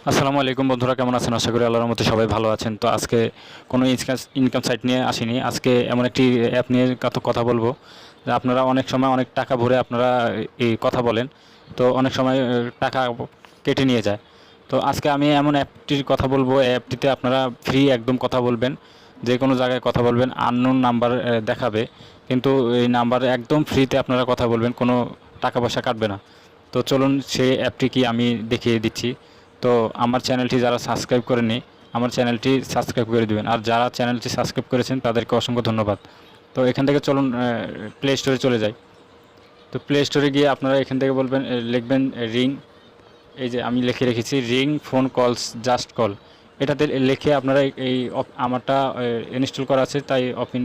আসসালামু আলাইকুম বন্ধুরা, কেমন আছেন? আশা করি আল্লাহর রহমতে সবাই ভালো আছেন। তো আজকে কোনো ইনকাম সাইট নিয়ে আসিনি। আজকে এমন একটি অ্যাপ নিয়ে কথা বলবো যে আপনারা অনেক সময় অনেক টাকা ভরে আপনারা এই কথা বলেন, তো অনেক সময় টাকা কেটে নিয়ে যায়। তো আজকে আমি এমন অ্যাপটির কথা বলবো, অ্যাপটিতে আপনারা ফ্রি একদম কথা বলবেন, যে কোনো জায়গায় কথা বলবেন, আননোন নাম্বার দেখাবে, কিন্তু এই নাম্বারে একদম ফ্রিতে আপনারা কথা বলবেন, কোনো টাকা পয়সা কাটবে না। তো চলুন সেই অ্যাপটি কি আমি দেখিয়ে দিচ্ছি। তো আমার চ্যানেলটি যারা সাবস্ক্রাইব করেনি, আমার চ্যানেলটি সাবস্ক্রাইব করে দেবেন, আর যারা চ্যানেলটি সাবস্ক্রাইব করেছেন তাদেরকে অসংখ্য ধন্যবাদ। তো এখান থেকে চলুন প্লে স্টোরে চলে যাই। তো প্লে স্টোরে গিয়ে আপনারা এখান থেকে বলবেন, লিখবেন রিং। এই যে আমি লিখে রেখেছি ring phone calls just call. এটাতে লিখে আপনারা এই আমারটা ইনস্টল করা আছে, তাই ওপেন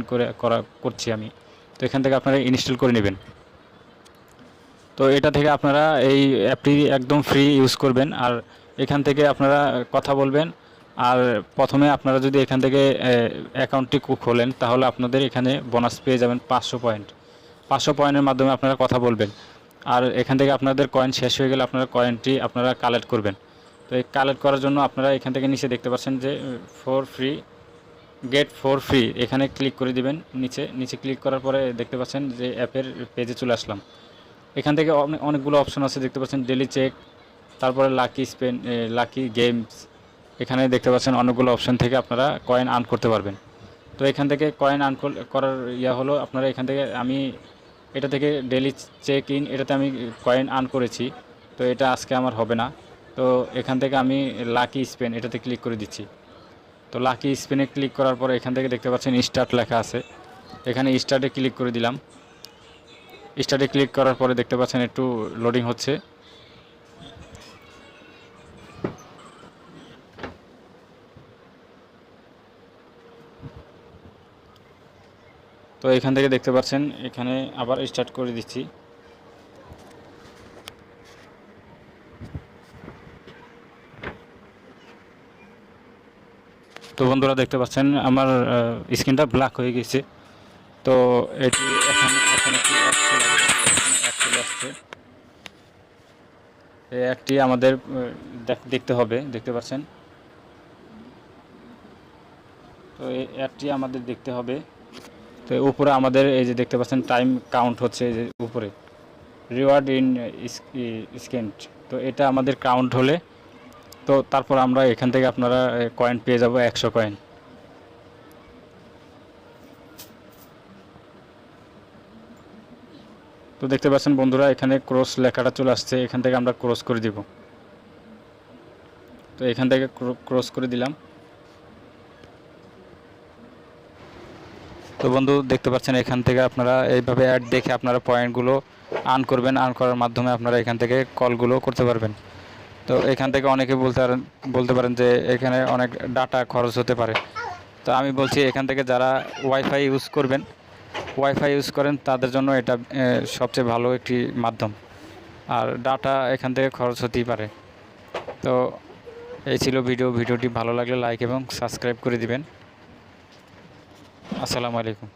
করছি আমি। তো এখান থেকে আপনারা ইনস্টল করে নেবেন। তো এটা থেকে আপনারা এই অ্যাপটি একদম ফ্রি ইউজ করবেন, আর এখান থেকে আপনারা কথা বলবেন। আর প্রথমে আপনারা যদি এখান থেকে অ্যাকাউন্টটি খোলেন, তাহলে আপনাদের এখানে বোনাস পেয়ে যাবেন 500 পয়েন্ট। 500 পয়েন্টের মাধ্যমে আপনারা কথা বলবেন। আর এখান থেকে আপনাদের কয়েন শেষ হয়ে গেলে আপনারা কয়েনটি আপনারা কালেক্ট করবেন। তো এই কালেক্ট করার জন্য আপনারা এখান থেকে নিচে দেখতে পাচ্ছেন যে for free, get for free, এখানে ক্লিক করে দিবেন। নিচে নিচে ক্লিক করার পরে দেখতে পাচ্ছেন যে অ্যাপের পেজে চলে আসলাম। এখান থেকে অনেকগুলো অপশন আছে, দেখতে পাচ্ছেন ডেলি চেক, তারপরে লাকি গেমস। এখানে দেখতে পাচ্ছেন অনেকগুলো অপশন থেকে আপনারা কয়েন আর্ন করতে পারবেন। তো এখান থেকে কয়েন আর্ন করার হলো, আপনারা এখান থেকে আমি এটা থেকে ডেলি চেক ইন, এটাতে আমি কয়েন আর্ন করেছি। তো এটা আজকে আমার হবে না। তো এখান থেকে আমি লাকি স্পেন এটাতে ক্লিক করে দিচ্ছি। তো লাকি স্পেনে ক্লিক করার পরে এখান থেকে দেখতে পাচ্ছেন স্টার্ট লেখা আছে, এখানে স্টার্টে ক্লিক করে দিলাম। স্টার্টে ক্লিক করার পরে দেখতে পাচ্ছেন একটু লোডিং হচ্ছে। তো এখান থেকে দেখতে পাচ্ছেন এখানে আবার স্টার্ট করে দিচ্ছি। তো বন্ধুরা দেখতে পাচ্ছেন আমার স্ক্রিনটা ব্ল্যাক হয়ে গেছে। তো এটি এখন এখন একটি অ্যাড চলে আসছে। এই অ্যাডটি আমাদের দেখতে হবে, দেখতে পাচ্ছেন। তো এই অ্যাডটি আমাদের দেখতে হবে। তো উপরে আমাদের এই যে দেখতে পাচ্ছেন টাইম কাউন্ট হচ্ছে, এই যে উপরে রিওয়ার্ড ইন স্কেন্ট। তো এটা আমাদের কাউন্ট হলে, তো তারপর আমরা এখান থেকে আপনারা কয়েন পেয়ে যাব 100 কয়েন। তো দেখতে পাচ্ছেন বন্ধুরা এখানে ক্রস লেখাটা চলে আসছে, এখান থেকে আমরা ক্রস করে দিব। তো এখান থেকে ক্রস করে দিলাম। তো বন্ধু দেখতে পাচ্ছেন এখান থেকে আপনারা এইভাবে অ্যাড দেখে আপনারা পয়েন্টগুলো আর্ন করবেন। আর্ন করার মাধ্যমে আপনারা এখান থেকে কলগুলো করতে পারবেন। তো এখান থেকে অনেকে বলতে পারেন যে এখানে অনেক ডাটা খরচ হতে পারে। তো আমি বলছি এখান থেকে যারা ওয়াইফাই ইউজ করেন তাদের জন্য এটা সবচেয়ে ভালো একটি মাধ্যম। আর ডাটা এখান থেকে খরচ হতেই পারে। তো এই ছিল ভিডিওটি ভালো লাগলে লাইক এবং সাবস্ক্রাইব করে দিবেন। আসসালামু আলাইকুম।